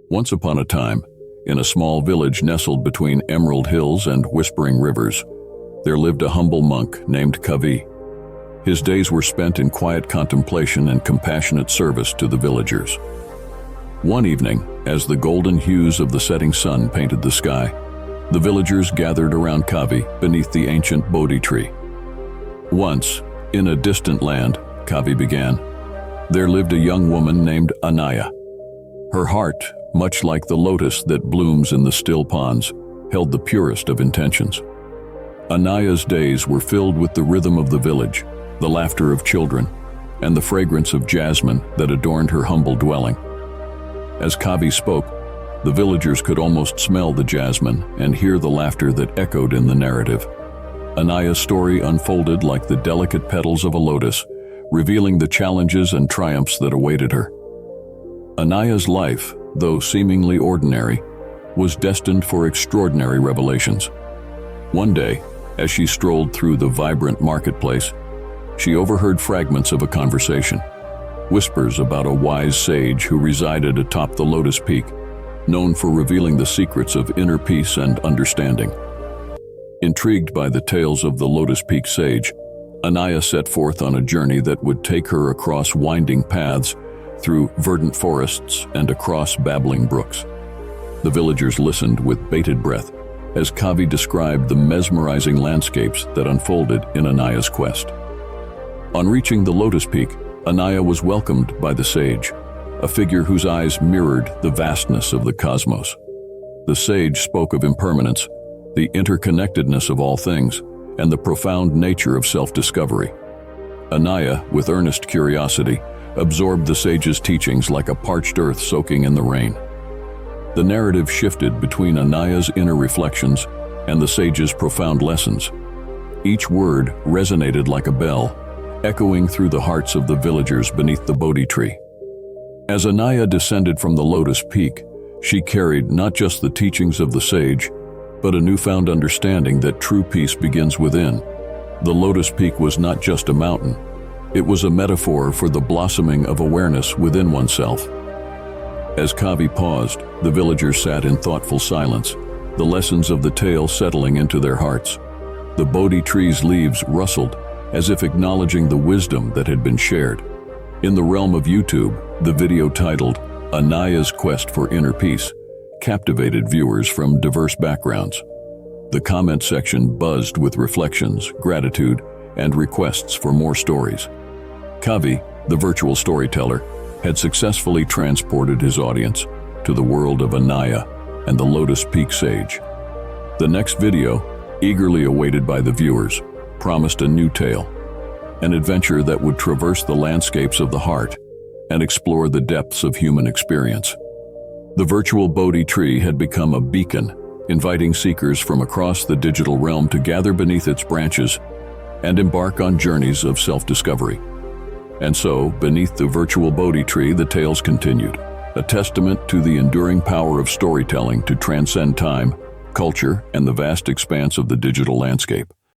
Once upon a time, in a small village nestled between emerald hills and whispering rivers, there lived a humble monk named Kavi. His days were spent in quiet contemplation and compassionate service to the villagers. One evening, as the golden hues of the setting sun painted the sky, the villagers gathered around Kavi beneath the ancient Bodhi tree. Once, in a distant land, Kavi began, there lived a young woman named Anaya. Her heart, much like the lotus that blooms in the still ponds, held the purest of intentions. Anaya's days were filled with the rhythm of the village, the laughter of children, and the fragrance of jasmine that adorned her humble dwelling. As Kavi spoke, the villagers could almost smell the jasmine and hear the laughter that echoed in the narrative. Anaya's story unfolded like the delicate petals of a lotus, revealing the challenges and triumphs that awaited her. Anaya's life, though seemingly ordinary, was destined for extraordinary revelations. One day, as she strolled through the vibrant marketplace, she overheard fragments of a conversation, whispers about a wise sage who resided atop the Lotus Peak, known for revealing the secrets of inner peace and understanding. Intrigued by the tales of the Lotus Peak sage, Anaya set forth on a journey that would take her across winding paths, through verdant forests and across babbling brooks. The villagers listened with bated breath as Kavi described the mesmerizing landscapes that unfolded in Anaya's quest. On reaching the Lotus Peak, Anaya was welcomed by the sage, a figure whose eyes mirrored the vastness of the cosmos. The sage spoke of impermanence, the interconnectedness of all things, and the profound nature of self-discovery. Anaya, with earnest curiosity, absorbed the sage's teachings like a parched earth soaking in the rain. The narrative shifted between Anaya's inner reflections and the sage's profound lessons. Each word resonated like a bell, echoing through the hearts of the villagers beneath the Bodhi tree. As Anaya descended from the Lotus Peak, she carried not just the teachings of the sage, but a newfound understanding that true peace begins within. The Lotus Peak was not just a mountain. It was a metaphor for the blossoming of awareness within oneself. As Kavi paused, the villagers sat in thoughtful silence, the lessons of the tale settling into their hearts. The Bodhi tree's leaves rustled, as if acknowledging the wisdom that had been shared. In the realm of YouTube, the video titled Anaya's Quest for Inner Peace captivated viewers from diverse backgrounds. The comment section buzzed with reflections, gratitude, and requests for more stories. Kavi, the virtual storyteller, had successfully transported his audience to the world of Anaya and the Lotus Peak sage. The next video, eagerly awaited by the viewers, promised a new tale, an adventure that would traverse the landscapes of the heart and explore the depths of human experience. The virtual Bodhi tree had become a beacon, inviting seekers from across the digital realm to gather beneath its branches and embark on journeys of self-discovery. And so, beneath the virtual Bodhi tree, the tales continued, a testament to the enduring power of storytelling to transcend time, culture, and the vast expanse of the digital landscape.